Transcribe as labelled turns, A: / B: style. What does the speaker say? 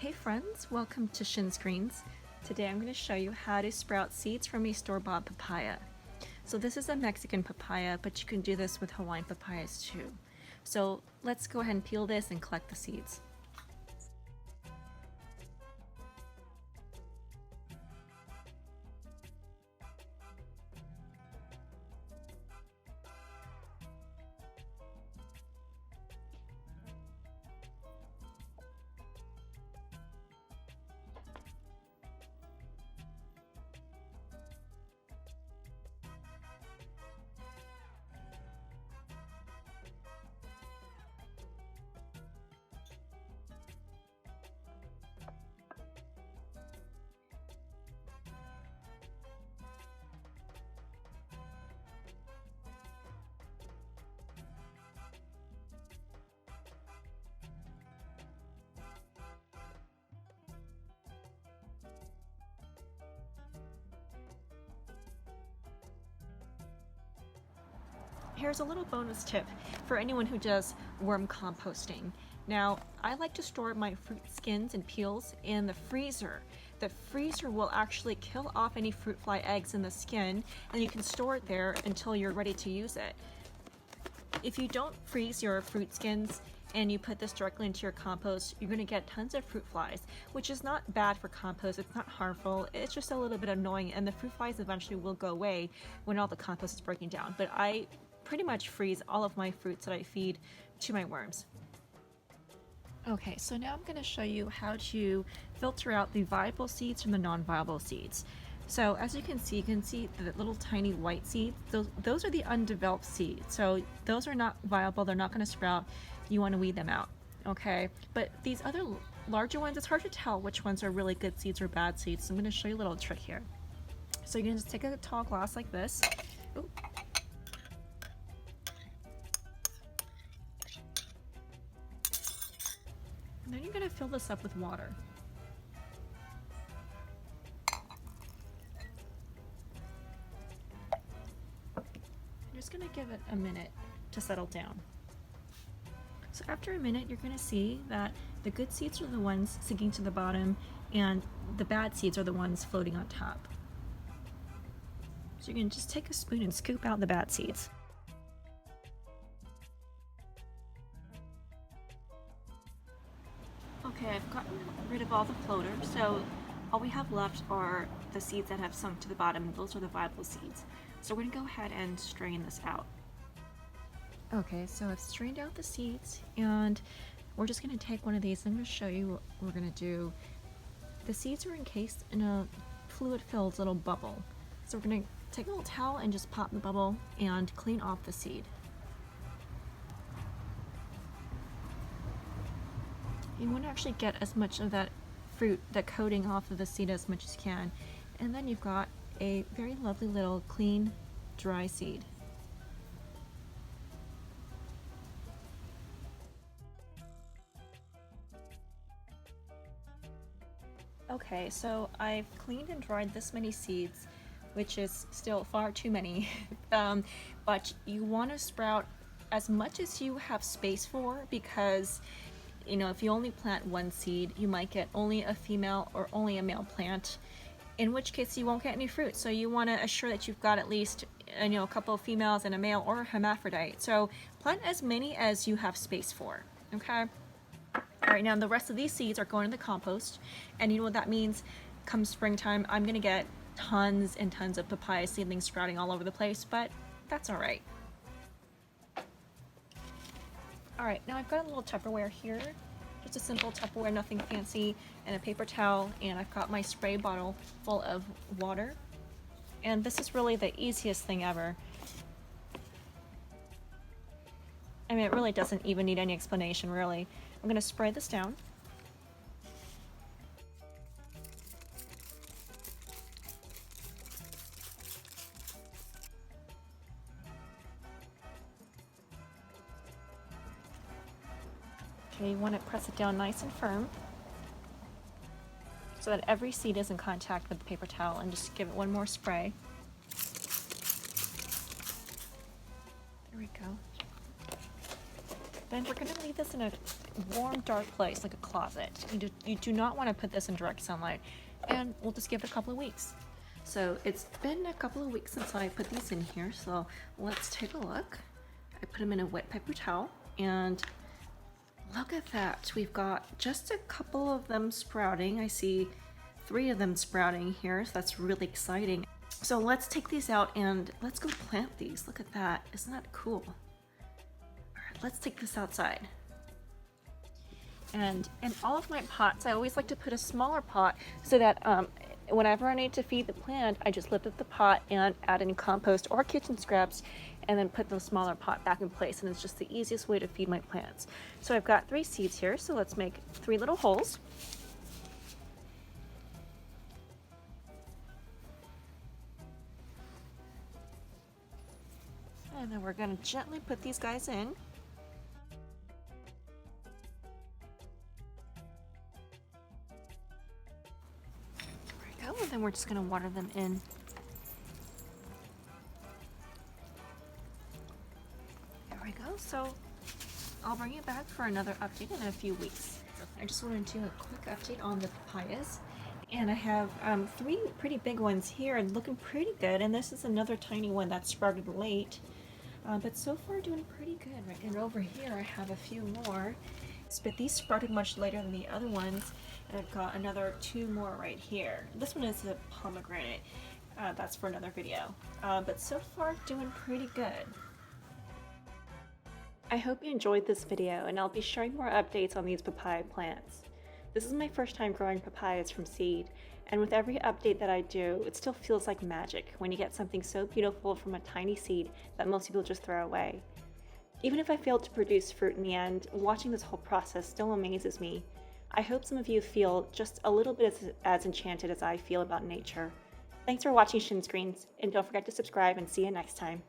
A: Hey friends, welcome to Shin Screens. Today I'm going to show you how to sprout seeds from a store-bought papaya. So this is a Mexican papaya, but you can do this with Hawaiian papayas too. So let's go ahead and peel this and collect the seeds. Here's a little bonus tip for anyone who does worm composting. Now, I like to store my fruit skins and peels in the freezer. The freezer will actually kill off any fruit fly eggs in the skin, and you can store it there until you're ready to use it. If you don't freeze your fruit skins and you put this directly into your compost, you're going to get tons of fruit flies, which is not bad for compost. It's not harmful. It's just a little bit annoying, and the fruit flies eventually will go away when all the compost is breaking down. But I pretty much freeze all of my fruits that I feed to my worms. Okay, so now I'm going to show you how to filter out the viable seeds from the non-viable seeds. So as you can see the little tiny white seeds. Those are the undeveloped seeds. So those are not viable. They're not going to sprout. You want to weed them out. Okay, but these other larger ones, it's hard to tell which ones are really good seeds or bad seeds. So I'm going to show you a little trick here. So you're going to just take a tall glass like this. Ooh. And then you're going to fill this up with water. I'm just going to give it a minute to settle down. So after a minute, you're going to see that the good seeds are the ones sinking to the bottom, and the bad seeds are the ones floating on top. So you can just take a spoon and scoop out the bad seeds. Okay, I've gotten rid of all the floaters, so all we have left are the seeds that have sunk to the bottom, and those are the viable seeds. So we're going to go ahead and strain this out. Okay, so I've strained out the seeds, and we're just going to take one of these. I'm going to show you what we're going to do. The seeds are encased in a fluid-filled little bubble. So we're going to take a little towel and just pop the bubble and clean off the seed. You want to actually get as much of that fruit, that coating off of the seed as much as you can. And then you've got a very lovely little clean, dry seed. Okay, so I've cleaned and dried this many seeds, which is still far too many, but you want to sprout as much as you have space for, because if you only plant one seed, you might get only a female or only a male plant, in which case you won't get any fruit. So you want to assure that you've got at least a couple of females and a male or a hermaphrodite. So plant as many as you have space for, okay? All right, now the rest of these seeds are going in the compost, and you know what that means? Come springtime, I'm gonna get tons and tons of papaya seedlings sprouting all over the place, but that's all right. All right, now I've got a little Tupperware here, just a simple Tupperware, nothing fancy, and a paper towel, and I've got my spray bottle full of water. And this is really the easiest thing ever. I mean, it really doesn't even need any explanation, really. I'm gonna spray this down. Okay, you want to press it down nice and firm so that every seed is in contact with the paper towel, and just give it one more spray. There we go. Then And we're going to leave this in a warm, dark place, like a closet. You do not want to put this in direct sunlight. And we'll just give it a couple of weeks. So it's been a couple of weeks since I put these in here, so let's take a look. I put them in a wet paper towel, and look at that. We've got just a couple of them sprouting. I see 3 of them sprouting here, so that's really exciting. So let's take these out and let's go plant these. Look at that. Isn't that cool? All right, let's take this outside. And in all of my pots, I always like to put a smaller pot so that whenever I need to feed the plant, I just lift up the pot and add in compost or kitchen scraps and then put the smaller pot back in place. And it's just the easiest way to feed my plants. So I've got 3 seeds here, so let's make 3 little holes. And then we're going to gently put these guys in. And then we're just going to water them in. There we go. So I'll bring you back for another update in a few weeks. I just want to do a quick update on the papayas. And I have 3 pretty big ones here and looking pretty good. And this is another tiny one that sprouted late. But so far doing pretty good. Right? And over here I have a few more. But these sprouted much later than the other ones. And I've got another 2 more right here. This one is a pomegranate. That's for another video. But so far doing pretty good. I hope you enjoyed this video, and I'll be sharing more updates on these papaya plants. This is my first time growing papayas from seed, and with every update that I do, it still feels like magic when you get something so beautiful from a tiny seed that most people just throw away. Even if I failed to produce fruit in the end, watching this whole process still amazes me. I hope some of you feel just a little bit as enchanted as I feel about nature. Thanks for watching Shin Screens, and don't forget to subscribe and see you next time.